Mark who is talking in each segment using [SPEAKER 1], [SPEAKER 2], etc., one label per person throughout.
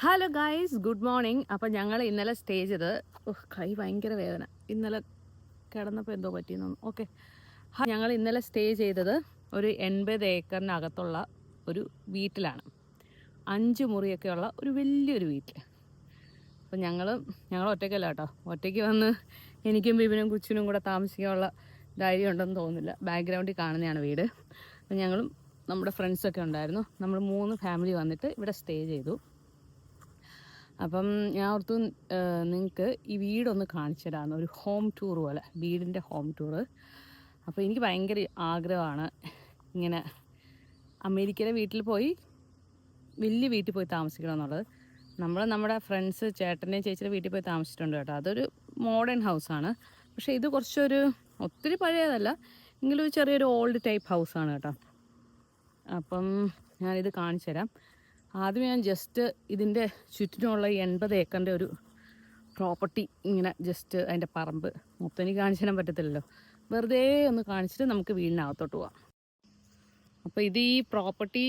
[SPEAKER 1] Hello guys, good morning. അപ്പം ഞങ്ങൾ ഇന്നലെ സ്റ്റേ ചെയ്ത് കൈ ഭയങ്കര വേദന. ഇന്നലെ കിടന്നപ്പോൾ എന്തോ പറ്റിയെന്നു. ഓക്കെ, ഞങ്ങൾ ഇന്നലെ സ്റ്റേ ചെയ്തത് ഒരു 80 ഏക്കറിനകത്തുള്ള ഒരു വീട്ടിലാണ്. 5 മുറിയൊക്കെയുള്ള ഒരു വലിയൊരു വീട്ടിൽ. അപ്പം ഞങ്ങൾ ഒറ്റയ്ക്കല്ല കേട്ടോ. ഒറ്റയ്ക്ക് വന്ന് എനിക്കും ബിബിനും കൊച്ചിനും കൂടെ താമസിക്കാനുള്ള ധൈര്യം ഉണ്ടെന്ന് തോന്നുന്നില്ല. ബാക്ക്ഗ്രൗണ്ടിൽ കാണുന്നതാണ് വീട്. അപ്പം ഞങ്ങളും നമ്മുടെ ഫ്രണ്ട്സൊക്കെ ഉണ്ടായിരുന്നു. നമ്മൾ 3 ഫാമിലി വന്നിട്ട് ഇവിടെ സ്റ്റേ ചെയ്തു. അപ്പം ഞാൻ ഓർത്തു നിങ്ങൾക്ക് ഈ വീടൊന്ന് കാണിച്ചു തരാമെന്ന്, ഒരു ഹോം ടൂർ പോലെ, വീടിൻ്റെ ഹോം ടൂറ്. അപ്പോൾ എനിക്ക് ഭയങ്കര ആഗ്രഹമാണ് ഇങ്ങനെ അമേരിക്കയിലെ വീട്ടിൽ പോയി, വലിയ വീട്ടിൽ പോയി താമസിക്കണം എന്നുള്ളത്. നമ്മുടെ ഫ്രണ്ട്സ് ചേട്ടൻ്റെയും ചേച്ചിയുടെ വീട്ടിൽ പോയി താമസിച്ചിട്ടുണ്ട് കേട്ടോ. അതൊരു മോഡേൺ ഹൗസാണ്. പക്ഷേ ഇത് കുറച്ചൊരു ഒത്തിരി പഴയതല്ല, എങ്കിലും ചെറിയൊരു ഓൾഡ് ടൈപ്പ് ഹൗസാണ് കേട്ടോ. അപ്പം ഞാനിത് കാണിച്ചു തരാം. ആദ്യം ഞാൻ ജസ്റ്റ് ഇതിൻ്റെ ചുറ്റിനുമുള്ള 80 ഏക്കറിൻ്റെ ഒരു പ്രോപ്പർട്ടി ഇങ്ങനെ ജസ്റ്റ് അതിൻ്റെ പറമ്പ് മൊത്തം എനിക്ക് കാണിച്ചു തരാൻ പറ്റത്തില്ലല്ലോ, വെറുതെ ഒന്ന് കാണിച്ചിട്ട് നമുക്ക് വീടിനകത്തോട്ട് പോവാം. അപ്പോൾ ഇത് ഈ പ്രോപ്പർട്ടി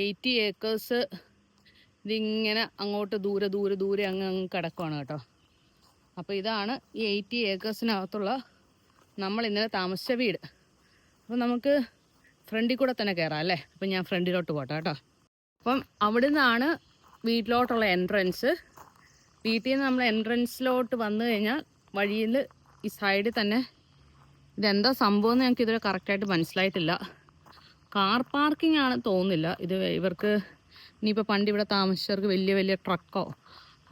[SPEAKER 1] 80 ഏക്കേഴ്സ് ഇതിങ്ങനെ അങ്ങോട്ട് ദൂരെ അങ്ങ് കിടക്കുവാണ് കേട്ടോ. അപ്പോൾ ഇതാണ് ഈ 80 ഏക്കേഴ്സിനകത്തുള്ള നമ്മൾ ഇന്നലെ താമസിച്ച വീട്. അപ്പോൾ നമുക്ക് ഫ്രണ്ടിൽ കൂടെ തന്നെ കയറാം അല്ലേ. അപ്പം ഞാൻ ഫ്രണ്ടിലോട്ട് പോട്ടെ കേട്ടോ. അപ്പം അവിടെ നിന്നാണ് വീട്ടിലോട്ടുള്ള എൻട്രൻസ്. വീട്ടിൽ നിന്ന് നമ്മൾ എൻട്രൻസിലോട്ട് വന്നു കഴിഞ്ഞാൽ വഴിയിൽ ഈ സൈഡിൽ തന്നെ ഇതെന്താ സംഭവം എന്ന് ഞങ്ങൾക്ക് ഇതുവരെ കറക്റ്റായിട്ട് മനസ്സിലായിട്ടില്ല. കാർ പാർക്കിംഗ് ആണ് തോന്നുന്നില്ല ഇത്. ഇവർക്ക് ഇനിയിപ്പോൾ പണ്ട് ഇവിടെ താമസിച്ചവർക്ക് വലിയ ട്രക്കോ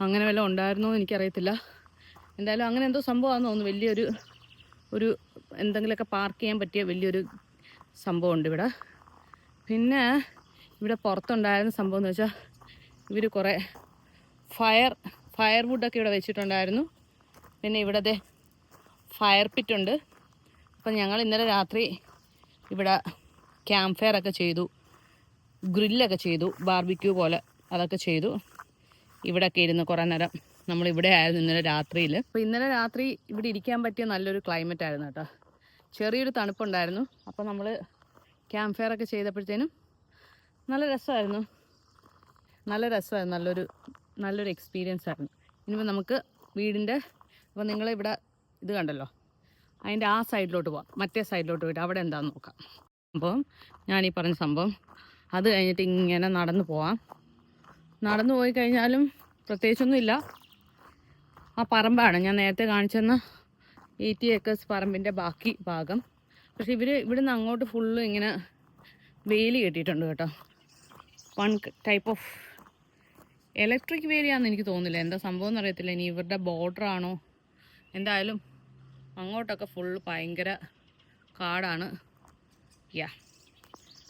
[SPEAKER 1] അങ്ങനെ വല്ലതും ഉണ്ടായിരുന്നോ എന്ന് എനിക്കറിയത്തില്ല. എന്തായാലും അങ്ങനെ എന്തോ സംഭവമാണെന്ന് തോന്നുന്നു. വലിയൊരു എന്തെങ്കിലുമൊക്കെ പാർക്ക് ചെയ്യാൻ പറ്റിയ വലിയൊരു സംഭവമുണ്ട് ഇവിടെ. പിന്നെ ഇവിടെ പുറത്തുണ്ടായിരുന്ന സംഭവം എന്ന് വെച്ചാൽ ഇവർ കുറേ ഫയർ വുഡൊക്കെ ഇവിടെ വെച്ചിട്ടുണ്ടായിരുന്നു. പിന്നെ ഇവിടെ ഫയർ പിറ്റുണ്ട്. അപ്പം ഞങ്ങൾ ഇന്നലെ രാത്രി ഇവിടെ ക്യാമ്പ് ഫയർ ഒക്കെ ചെയ്തു, ഗ്രില്ലൊക്കെ ചെയ്തു, ബാർബിക്യൂ പോലെ അതൊക്കെ ചെയ്തു. ഇവിടെയൊക്കെ ഇരുന്ന് കുറേ നേരം നമ്മളിവിടെ ആയിരുന്നു ഇന്നലെ രാത്രിയിൽ. അപ്പോൾ ഇന്നലെ രാത്രി ഇവിടെ ഇരിക്കാൻ പറ്റിയ നല്ലൊരു ക്ലൈമറ്റ് ആയിരുന്നു കേട്ടോ. ചെറിയൊരു തണുപ്പുണ്ടായിരുന്നു. അപ്പോൾ നമ്മൾ ക്യാമ്പ് ഫയർ ഒക്കെ ചെയ്തപ്പോഴത്തേനും നല്ല രസമായിരുന്നു. നല്ലൊരു എക്സ്പീരിയൻസ് ആയിരുന്നു. ഇനിയിപ്പോൾ നമുക്ക് വീടിൻ്റെ അപ്പോൾ നിങ്ങളിവിടെ ഇത് കണ്ടല്ലോ, അതിൻ്റെ ആ സൈഡിലോട്ട് പോവാം. മറ്റേ സൈഡിലോട്ട് പോയിട്ട് അവിടെ എന്താണെന്ന് നോക്കാം. അപ്പം ഞാനീ പറഞ്ഞ സംഭവം അത് കഴിഞ്ഞിട്ട് ഇങ്ങനെ നടന്നു പോവാം. നടന്നു പോയി കഴിഞ്ഞാലും പ്രത്യേകിച്ചൊന്നുമില്ല. ആ പറമ്പാണ് ഞാൻ നേരത്തെ കാണിച്ചെന്ന 80 ഏക്കേഴ്സ് പറമ്പിൻ്റെ ബാക്കി ഭാഗം. പക്ഷേ ഇവിടുന്ന് അങ്ങോട്ട് ഫുള്ള് ഇങ്ങനെ വേലി കെട്ടിയിട്ടുണ്ട് കേട്ടോ. വൺ ടൈപ്പ് ഓഫ് ഇലക്ട്രിക് വേലിയാണെന്ന് എനിക്ക് തോന്നുന്നില്ല. എന്താ സംഭവം എന്നറിയത്തില്ല. ഇനി ഇവരുടെ ബോർഡറാണോ എന്തായാലും അങ്ങോട്ടൊക്കെ ഫുൾ ഭയങ്കര കാടാണ്.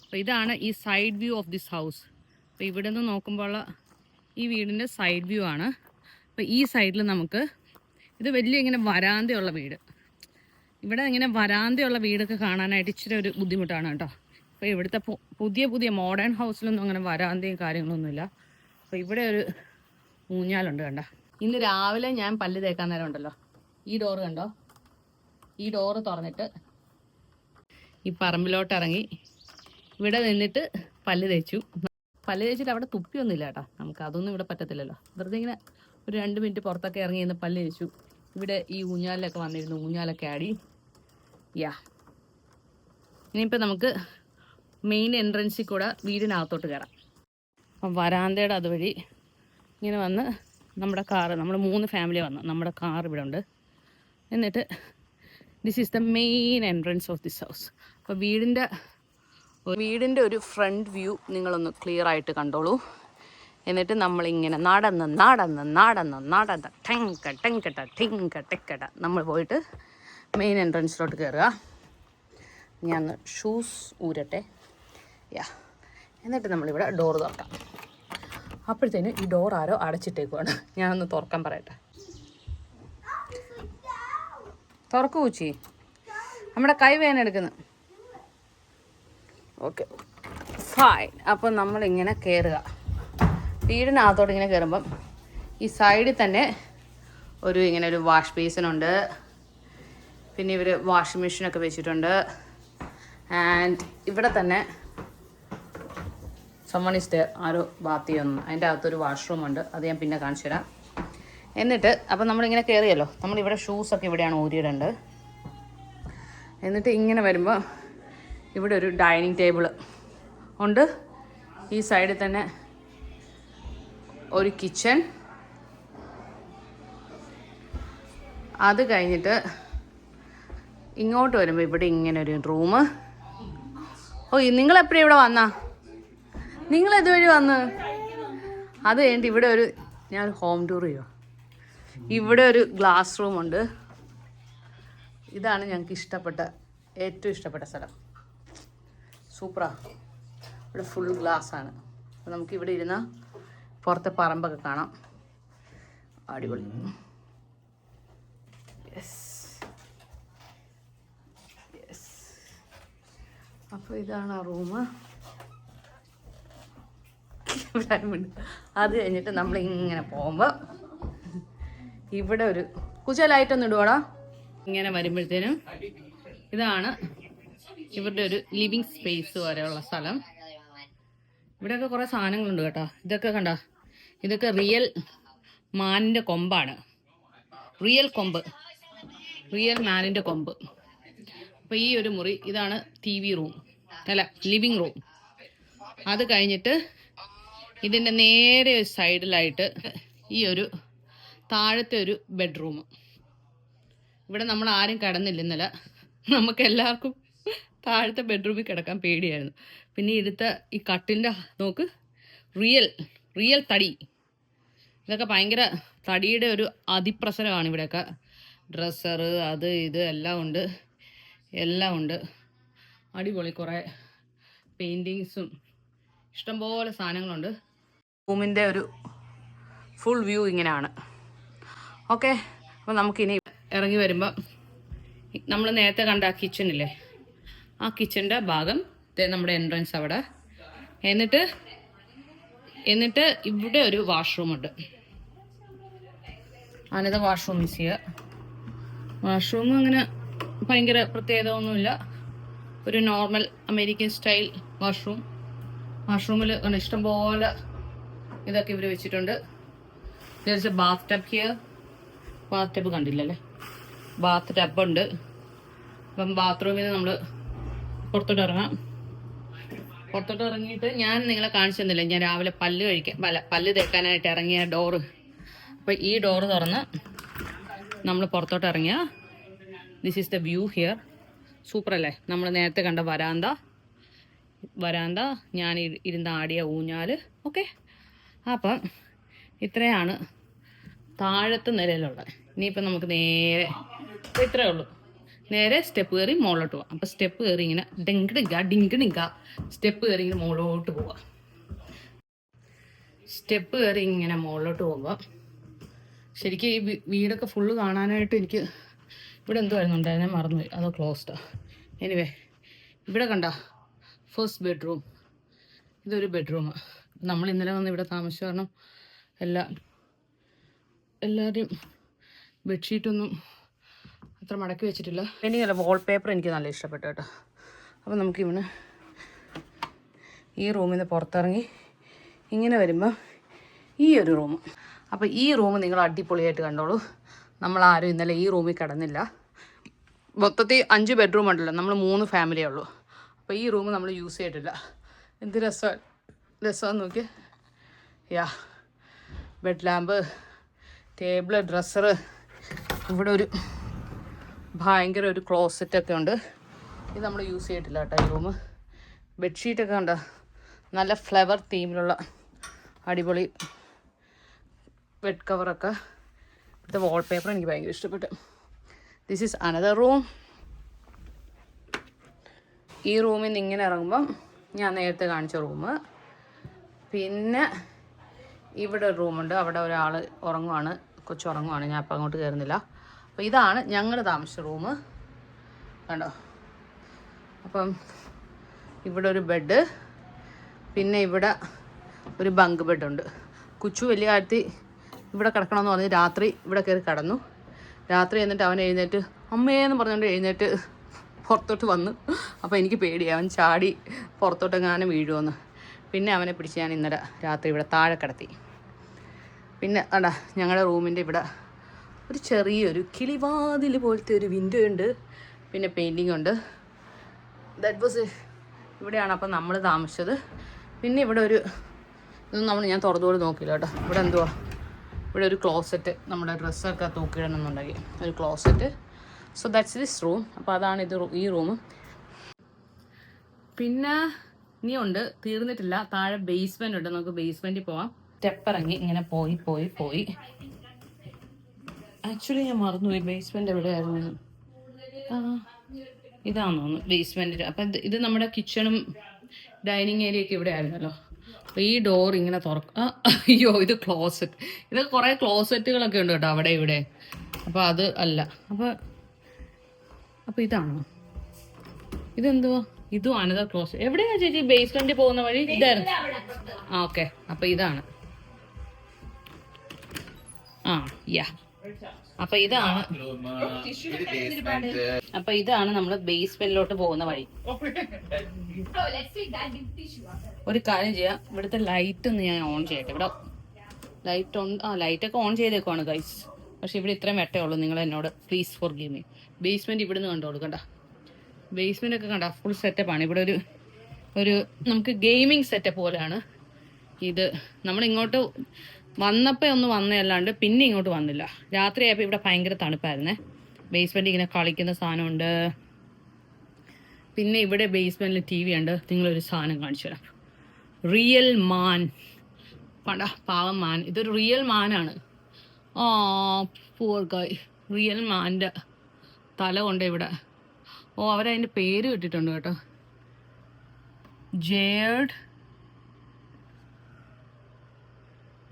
[SPEAKER 1] അപ്പോൾ ഇതാണ് ഈ side view of this house. അപ്പോൾ ഇവിടെ നിന്ന് നോക്കുമ്പോൾ ഈ വീടിൻ്റെ സൈഡ് വ്യൂ ആണ്. അപ്പോൾ ഈ സൈഡിൽ നമുക്ക് ഇത് വലിയ ഇങ്ങനെ വരാന്തയുള്ള വീട്. ഇവിടെ ഇങ്ങനെ വരാന്തയുള്ള വീടൊക്കെ കാണാനായിട്ട് ഇച്ചിരി ഒരു ബുദ്ധിമുട്ടാണ് കേട്ടോ. അപ്പോൾ ഇവിടുത്തെ പുതിയ മോഡേൺ ഹൗസിലൊന്നും അങ്ങനെ വരാന്തയും കാര്യങ്ങളൊന്നുമില്ല. അപ്പോൾ ഇവിടെ ഒരു ഊഞ്ഞാലുണ്ട് കണ്ട. ഇന്ന് രാവിലെ ഞാൻ പല്ല് തേക്കാൻ നേരം ഉണ്ടല്ലോ, ഈ ഡോറ് കണ്ടോ, ഈ ഡോറ് തുറന്നിട്ട് ഈ പറമ്പിലോട്ട് ഇറങ്ങി ഇവിടെ നിന്നിട്ട് പല്ല് തേച്ചിട്ട് അവിടെ തുപ്പിയൊന്നുമില്ല കേട്ടോ. നമുക്ക് അതൊന്നും ഇവിടെ പറ്റത്തില്ലല്ലോ. വെറുതെ ഇങ്ങനെ ഒരു 2 മിനിറ്റ് പുറത്തൊക്കെ ഇറങ്ങി നിന്ന് പല്ല് തേച്ചു. ഇവിടെ ഈ ഊഞ്ഞാലിലൊക്കെ വന്നിരുന്നു, ഊഞ്ഞാലൊക്കെ ആടി. ഇനിയിപ്പോൾ നമുക്ക് മെയിൻ എൻട്രൻസിൽ കൂടെ വീടിനകത്തോട്ട് കയറാം. അപ്പം വരാന്തയുടെ അതുവഴി ഇങ്ങനെ വന്ന് നമ്മൾ 3 ഫാമിലി വന്നു. നമ്മുടെ കാർ ഇവിടെ ഉണ്ട്. എന്നിട്ട് this is the main entrance of this house. അപ്പോൾ വീടിൻ്റെ ഒരു ഫ്രണ്ട് വ്യൂ നിങ്ങളൊന്ന് ക്ലിയർ ആയിട്ട് കണ്ടോളൂ. എന്നിട്ട് നമ്മളിങ്ങനെ നടന്ന് ടെങ്കട്ട നമ്മൾ പോയിട്ട് മെയിൻ എൻട്രൻസിലോട്ട് കയറുക. ഞാൻ ഷൂസ് ഊരട്ടെ. എന്നിട്ട് നമ്മളിവിടെ ഡോറ് തുറക്കാം. അപ്പോഴത്തേനും ഈ ഡോർ ആരോ അടച്ചിട്ടേക്കുവാണ്. ഞാനൊന്ന് തുറക്കാൻ പറയട്ടെ. തുറക്കൂ കൂച്ചി, നമ്മുടെ കൈ വേദന എടുക്കുന്നു. Okay fine. അപ്പം നമ്മളിങ്ങനെ കയറുക. വീടിനകത്തോട്ട് ഇങ്ങനെ കയറുമ്പം ഈ സൈഡിൽ തന്നെ ഇങ്ങനെ ഒരു വാഷ് ബേസിനുണ്ട്. പിന്നെ ഇവർ വാഷിംഗ് മെഷീനൊക്കെ വെച്ചിട്ടുണ്ട്. ആൻഡ് ഇവിടെ തന്നെ സമ്മൺ ഇസ് ദർ, ആരോ ബാത്ത് ചെയ്യുന്നു. അതിൻ്റെ അകത്തൊരു വാഷ്റൂം ഉണ്ട്, അത് ഞാൻ പിന്നെ കാണിച്ചു തരാം. എന്നിട്ട് അപ്പം നമ്മളിങ്ങനെ കയറിയല്ലോ, നമ്മളിവിടെ ഷൂസൊക്കെ ഇവിടെയാണ് ഊരിയിടേണ്ടത്. എന്നിട്ട് ഇങ്ങനെ വരുമ്പോൾ ഇവിടെ ഒരു ഡൈനിങ് ടേബിള് ഉണ്ട്. ഈ സൈഡിൽ തന്നെ ഒരു കിച്ചൺ. അത് കഴിഞ്ഞിട്ട് ഇങ്ങോട്ട് വരുമ്പോൾ ഇവിടെ ഇങ്ങനെ ഒരു റൂം. ഓ, നിങ്ങളെപ്പോഴും ഇവിടെ വന്നാ? നിങ്ങളെതുവഴി വന്ന്? അത് കഴിഞ്ഞിട്ട് ഇവിടെ ഒരു, ഞാൻ ഹോം ടൂർ ചെയ്യുക. ഇവിടെ ഒരു ഗ്ലാസ് റൂമുണ്ട്. ഇതാണ് ഞങ്ങൾക്ക് ഏറ്റവും ഇഷ്ടപ്പെട്ട സ്ഥലം. സൂപ്പറാ. ഇവിടെ ഫുൾ ഗ്ലാസ്സാണ്. അപ്പോൾ നമുക്കിവിടെ ഇരുന്നാൽ പുറത്തെ പറമ്പൊക്കെ കാണാം. അടിപൊളി. യെസ്. അപ്പോൾ ഇതാണ് ആ റൂം. അത് കഴിഞ്ഞിട്ട് നമ്മളിങ്ങനെ പോകുമ്പോൾ ഇവിടെ ഒരു ലൈറ്റൊന്നും ഇടുവാടാ. ഇങ്ങനെ വരുമ്പോഴത്തേനും ഇതാണ് ഇവരുടെ ഒരു ലിവിങ് സ്പേസ് വരെയുള്ള സ്ഥലം. ഇവിടെയൊക്കെ കുറേ സാധനങ്ങളുണ്ട് കേട്ടോ. ഇതൊക്കെ കണ്ട, ഇതൊക്കെ റിയൽ മാനിൻ്റെ കൊമ്പാണ്. റിയൽ മാനിൻ്റെ കൊമ്പ്. അപ്പോൾ ഈ ഒരു മുറി, ഇതാണ് TV റൂം, അല്ല ലിവിങ് റൂം. അത് കഴിഞ്ഞിട്ട് ഇതിൻ്റെ നേരെ ഒരു സൈഡിലായിട്ട് ഈ ഒരു താഴത്തെ ഒരു ബെഡ്റൂം. ഇവിടെ നമ്മൾ ആരും കിടന്നില്ല ഇന്നലെ. നമുക്ക് എല്ലാവർക്കും താഴത്തെ ബെഡ്റൂമിൽ കിടക്കാൻ പേടിയായിരുന്നു. പിന്നെ ഈ കട്ടിലിൻ്റെ നോക്ക്, റിയൽ തടി. ഇതൊക്കെ ഭയങ്കര തടിയുടെ ഒരു അതിപ്രസരമാണ് ഇവിടെയൊക്കെ. ഡ്രസ്സർ, അത് ഇത് എല്ലാം ഉണ്ട്. അടിപൊളി. കുറേ പെയിൻറ്റിങ്സും ഇഷ്ടംപോലെ സാധനങ്ങളുണ്ട്. റൂമിൻ്റെ ഒരു ഫുൾ വ്യൂ ഇങ്ങനെയാണ്. ഓക്കെ, അപ്പോൾ നമുക്കിനി ഇറങ്ങി വരുമ്പോൾ നമ്മൾ നേരത്തെ കണ്ട ആ കിച്ചണില്ലേ, ആ കിച്ചൻ്റെ ഭാഗം നമ്മുടെ എൻട്രൻസ് അവിടെ. എന്നിട്ട് ഇവിടെ ഒരു വാഷ്റൂമുണ്ട്. അതിനകത്ത് വാഷ്റൂം യൂസ് ചെയ്യുക. വാഷ്റൂം അങ്ങനെ ഭയങ്കര പ്രത്യേകത ഒന്നുമില്ല. ഒരു നോർമൽ അമേരിക്കൻ സ്റ്റൈൽ വാഷ്റൂമിൽ ഇഷ്ടംപോലെ ഇതൊക്കെ ഇവർ വെച്ചിട്ടുണ്ട്. Bath tub here. Bath tub കണ്ടില്ലല്ലേ? ബാത്ത് ടബ് ഉണ്ട്. അപ്പം ബാത്റൂമിൽ നിന്ന് നമ്മൾ പുറത്തോട്ട് ഇറങ്ങിയിട്ട് ഞാൻ നിങ്ങളെ കാണിച്ചു തന്നില്ല. ഞാൻ രാവിലെ പല്ല് തേക്കാനായിട്ട് ഇറങ്ങിയ ഡോറ്. അപ്പോൾ ഈ ഡോറ് തുറന്ന് നമ്മൾ പുറത്തോട്ട് ഇറങ്ങിയ this is the view here. Super അല്ലേ? നമ്മൾ നേരത്തെ കണ്ട വരാന്ത, ഞാൻ ഇരുന്ന് ആടിയ ഊഞ്ഞാൽ. ഓക്കെ, അപ്പം ഇത്രയാണ് താഴത്തെ നിലയിലുള്ളത്. ഇനിയിപ്പം നമുക്ക് നേരെ ഇത്രയേ ഉള്ളൂ. നേരെ സ്റ്റെപ്പ് കയറി മുകളിലോട്ട് പോവാം. അപ്പം സ്റ്റെപ്പ് കയറി ഇങ്ങനെ ഡിങ്കിടിങ്ക സ്റ്റെപ്പ് കയറി ഇങ്ങനെ മുകളിലോട്ട് പോവാം. സ്റ്റെപ്പ് കയറി ഇങ്ങനെ മുകളിലോട്ട് പോകുമ്പോൾ ശരിക്കും ഈ വീടൊക്കെ ഫുള്ള് കാണാനായിട്ട് എനിക്ക് ഇവിടെ എന്തുവായിരുന്നു ഞാൻ മറന്നുപോയി. അതോ ക്ലോസ്ഡാ. എനിവേ, ഇവിടെ കണ്ട ഫസ്റ്റ് ബെഡ്റൂം. ഇതൊരു ബെഡ്റൂമാണ്. നമ്മൾ ഇന്നലെ വന്ന് ഇവിടെ താമസിച്ച കാരണം എല്ലാവരും ബെഡ്ഷീറ്റൊന്നും അത്ര മടക്കി വെച്ചിട്ടില്ല. എനിക്കല്ല, വാൾപേപ്പർ എനിക്ക് നല്ല ഇഷ്ടപ്പെട്ടു കേട്ടോ. അപ്പോൾ നമുക്കിവിടെ ഈ റൂമിൽ നിന്ന് പുറത്തിറങ്ങി ഇങ്ങനെ വരുമ്പോൾ ഈ ഒരു റൂം. അപ്പോൾ ഈ റൂം നിങ്ങൾ അടിപൊളിയായിട്ട് കണ്ടോളൂ. നമ്മളാരും ഇന്നലെ ഈ റൂമിൽ കിടന്നില്ല. മൊത്തത്തിൽ 5 ബെഡ്റൂം ഉണ്ടല്ലോ, നമ്മൾ 3 ഫാമിലിയേ ഉള്ളൂ. അപ്പോൾ ഈ റൂം നമ്മൾ യൂസ് ചെയ്തിട്ടില്ല. എന്ത് രസമാണെന്ന് നോക്കി. Bed lamp, table, dresser. ഇവിടെ ഒരു ഭയങ്കര ഒരു ക്ലോസറ്റൊക്കെ ഉണ്ട്. ഇത് നമ്മൾ യൂസ് ചെയ്തിട്ടില്ല കേട്ടോ ഈ റൂം. ബെഡ്ഷീറ്റൊക്കെ കണ്ടോ, നല്ല ഫ്ലവർ തീമിലുള്ള അടിപൊളി ബെഡ് കവറൊക്കെ. ഇവിടുത്തെ വാൾപേപ്പർ എനിക്ക് ഭയങ്കര ഇഷ്ടപ്പെട്ടു. This is another room. ഈ റൂമിൽ നിന്ന് ഇങ്ങനെ ഇറങ്ങുമ്പം ഞാൻ നേരത്തെ കാണിച്ച റൂം. പിന്നെ ഇവിടെ ഒരു റൂമുണ്ട്. അവിടെ ഒരാൾ ഉറങ്ങുവാണ്, കൊച്ചുറങ്ങുവാണ്. ഞാൻ അപ്പം അങ്ങോട്ട് കയറുന്നില്ല. അപ്പോൾ ഇതാണ് ഞങ്ങൾ താമസിച്ച റൂം. കണ്ടോ? അപ്പം ഇവിടെ ഒരു ബെഡ്, പിന്നെ ഇവിടെ ഒരു ബങ്ക് ബെഡുണ്ട്. കുച്ചു വലിയ കാര്യത്തിൽ ഇവിടെ കിടക്കണമെന്ന് പറഞ്ഞ് രാത്രി ഇവിടെ കയറി കിടന്നു. രാത്രി എന്നിട്ട് അവൻ എഴുന്നേറ്റ് അമ്മയെന്ന് പറഞ്ഞുകൊണ്ട് എഴുന്നേറ്റ് പുറത്തോട്ട് വന്നു. അപ്പോൾ എനിക്ക് പേടിയായി, അവൻ ചാടി പുറത്തോട്ടെങ്ങാനും വീഴുമെന്ന്. പിന്നെ അവനെ പിടിച്ച് ഞാൻ ഇന്നലെ രാത്രി ഇവിടെ താഴെ കിടത്തി. പിന്നെ അടാ ഞങ്ങളുടെ റൂമിൻ്റെ ഇവിടെ ഒരു ചെറിയൊരു കിളിവാതിൽ പോലത്തെ ഒരു വിൻഡോ ഉണ്ട്. പിന്നെ പെയിൻറ്റിങ് ഉണ്ട്. ദാറ്റ് വാസ് ഇവിടെയാണ് അപ്പം നമ്മൾ താമസിച്ചത്. പിന്നെ ഇവിടെ ഒരു ഇതൊന്നും ഞാൻ തുറന്നുകൂടി നോക്കില്ല കേട്ടോ. ഇവിടെ എന്തുവാ, ഇവിടെ ഒരു ക്ലോസറ്റ്, നമ്മുടെ ഡ്രസ്സൊക്കെ തൂക്കിയിടണമെന്നുണ്ടെങ്കിൽ ഒരു closet. So that's this room. അപ്പോൾ അതാണ് ഈ റൂം. പിന്നെ ഇനിയുണ്ട്, തീർന്നിട്ടില്ല. താഴെ ബേസ്മെൻ്റ് ഉണ്ട്. നമുക്ക് ബേസ്മെൻറ്റിൽ പോവാം. സ്റ്റെപ്പ് ഇറങ്ങി ഇങ്ങനെ പോയി ആക്ച്വലി ഞാൻ മറന്നുപോയി ബേസ്മെൻറ്റ് എവിടെയായിരുന്നു. ഇതാണെന്ന് തോന്നുന്നു ബേസ്മെൻറ്റിൽ. അപ്പം ഇത് നമ്മുടെ കിച്ചണും ഡൈനിങ് ഏരിയ ഒക്കെ ഇവിടെ ആയിരുന്നല്ലോ. അപ്പോൾ ഈ ഡോർ ഇങ്ങനെ തുറക്കും. അയ്യോ, ഇത് ക്ലോസറ്റ്. ഇത് കുറേ ക്ലോസറ്റുകളൊക്കെ ഉണ്ട് കേട്ടോ അവിടെ ഇവിടെ. അപ്പോൾ അത് അല്ല. അപ്പോൾ ഇതാണോ? ഇതെന്തുവാ? ഇതും അനദർ ക്ലോസറ്റ്. എവിടെയാ ചേച്ചി ബേസ്മെൻറ്റിൽ പോകുന്ന വഴി? ഇതായിരുന്നു. ഓക്കെ. അപ്പോൾ ഇതാണ്. യാ. അപ്പൊ ഇതാണ് നമ്മൾ ബേസ്മെന്റിലോട്ട് പോകുന്ന വഴി. ഒരു കാര്യം ചെയ്യാം, ഇവിടുത്തെ ലൈറ്റ് ഒന്ന് ഞാൻ ഓൺ ചെയ്യട്ടെ. ഇവിടെ ലൈറ്റൊക്കെ ഓൺ ചെയ്തേക്കുവാണ് ഗൈസ്. പക്ഷെ ഇവിടെ ഇത്രയും വെട്ടേ ഉള്ളൂ. നിങ്ങൾ എന്നോട് please four give me. Basement ഇവിടുന്ന് കണ്ടോളൂ. കണ്ട ബേസ്മെന്റ് ഒക്കെ കണ്ട ഫുൾ സെറ്റപ്പാണ്. ഇവിടെ ഒരു നമുക്ക് ഗെയിമിംഗ് സെറ്റപ്പ് പോലെയാണ് ഇത്. നമ്മളിങ്ങോട്ട് വന്നപ്പോൾ ഒന്ന് വന്നതല്ലാണ്ട് പിന്നെ ഇങ്ങോട്ട് വന്നില്ല. രാത്രിയായപ്പോൾ ഇവിടെ ഭയങ്കര തണുപ്പായിരുന്നേ. ബേസ്മെൻറ്റ് ഇങ്ങനെ കളിക്കുന്ന സാധനമുണ്ട്. പിന്നെ ഇവിടെ ബേസ്മെൻറ്റിൽ TV ഉണ്ട്. നിങ്ങളൊരു സാധനം കാണിച്ചു തരാം. റിയൽ മാൻ. പണ്ട പാവം മാൻ. ഇതൊരു റിയൽ മാനാണ്. പൂവർ ഗായ്. റിയൽ മാൻ്റെ തല കൊണ്ട് ഇവിടെ. അവരതിൻ്റെ പേര് ഇട്ടിട്ടുണ്ട് കേട്ടോ. ജേർഡ്.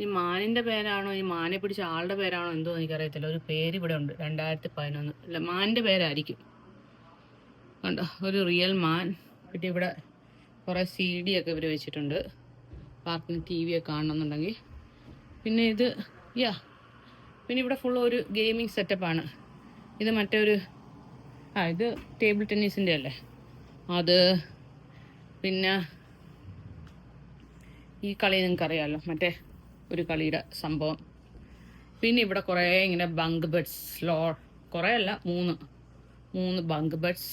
[SPEAKER 1] ഈ മാനിൻ്റെ പേരാണോ ഈ മാനെ പിടിച്ച ആളുടെ പേരാണോ എന്തോ എനിക്കറിയത്തില്ല. ഒരു പേര് ഇവിടെ ഉണ്ട്. 2011. അല്ല, മാനിൻ്റെ പേരായിരിക്കും. കണ്ടോ, ഒരു റിയൽ മാൻ. പിന്നെ ഇവിടെ കുറേ CD ഒക്കെ ഇവർ വെച്ചിട്ടുണ്ട്. പാർക്കിംഗ് TV ഒക്കെ കാണണമെന്നുണ്ടെങ്കിൽ. പിന്നെ ഇത് പിന്നെ ഇവിടെ ഫുൾ ഒരു ഗെയിമിംഗ് സെറ്റപ്പാണ്. ഇത് മറ്റൊരു ഇത് ടേബിൾ ടെന്നീസിൻ്റെ അല്ലേ അത്. പിന്നെ ഈ കളി നിങ്ങൾക്കറിയാമല്ലോ, മറ്റേ ഒരു കളിയുടെ സംഭവം. പിന്നെ ഇവിടെ കുറേ ഇങ്ങനെ ബങ്ക് ബെഡ്സ്. കുറേ അല്ല, മൂന്ന് ബങ്ക് ബെഡ്സ്.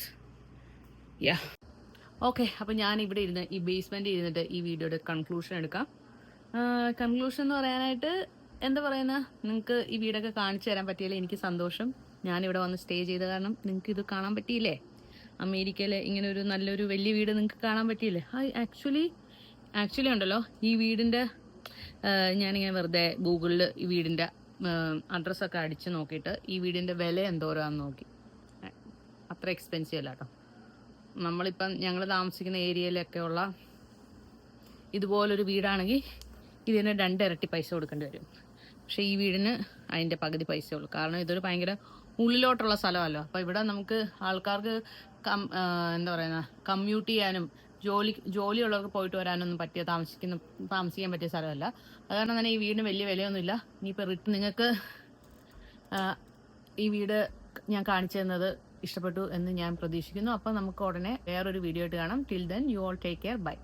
[SPEAKER 1] ഓക്കെ. അപ്പം ഞാൻ ഇവിടെ ഇരുന്ന് ഈ ബേസ്മെൻറ്റിൽ ഇരുന്നിട്ട് ഈ വീഡിയോയുടെ കൺക്ലൂഷൻ എടുക്കാം. കൺക്ലൂഷൻ എന്ന് പറയാനായിട്ട് എന്താ പറയുന്ന, നിങ്ങൾക്ക് ഈ വീടൊക്കെ കാണിച്ചു തരാൻ പറ്റിയാലേ എനിക്ക് സന്തോഷം. ഞാനിവിടെ വന്ന് സ്റ്റേ ചെയ്ത കാരണം നിങ്ങൾക്ക് ഇത് കാണാൻ പറ്റിയില്ലേ. അമേരിക്കയിലെ ഇങ്ങനെ ഒരു നല്ലൊരു വലിയ വീട് നിങ്ങൾക്ക് കാണാൻ പറ്റിയില്ലേ. ആക്ച്വലി ഉണ്ടല്ലോ, ഈ വീടിൻ്റെ ഞാനിങ്ങനെ വെറുതെ ഗൂഗിളിൽ ഈ വീടിൻ്റെ അഡ്രസ്സൊക്കെ അടിച്ച് നോക്കിയിട്ട് ഈ വീടിൻ്റെ വില എന്തോരാന്ന് നോക്കി. അത്ര എക്സ്പെൻസീവ് അല്ല കേട്ടോ. നമ്മളിപ്പം ഞങ്ങൾ താമസിക്കുന്ന ഏരിയയിലൊക്കെ ഉള്ള ഇതുപോലൊരു വീടാണെങ്കിൽ ഇതിന് 2 ഇരട്ടി പൈസ കൊടുക്കേണ്ടി വരും. പക്ഷേ ഈ വീടിന് അതിൻ്റെ പകുതി പൈസ ഉള്ളൂ. കാരണം ഇതൊരു ഭയങ്കര ഉള്ളിലോട്ടുള്ള സ്ഥലമല്ലോ. അപ്പോൾ ഇവിടെ നമുക്ക് ആൾക്കാർക്ക് എന്താ പറയുന്ന കമ്മ്യൂട്ട് ചെയ്യാനും ജോലിയുള്ളവർക്ക് പോയിട്ട് വരാനൊന്നും താമസിക്കാൻ പറ്റിയ സ്ഥലമല്ല. അത് കാരണം തന്നെ ഈ വീടിന് വലിയ വിലയൊന്നുമില്ല. ഇനിയിപ്പോൾ നിങ്ങൾക്ക് ഈ വീട് ഞാൻ കാണിച്ചു തന്നത് ഇഷ്ടപ്പെട്ടു എന്ന് ഞാൻ പ്രതീക്ഷിക്കുന്നു. അപ്പോൾ നമുക്ക് ഉടനെ വേറൊരു വീഡിയോ ആയിട്ട് കാണാം. Till then you all take care. By.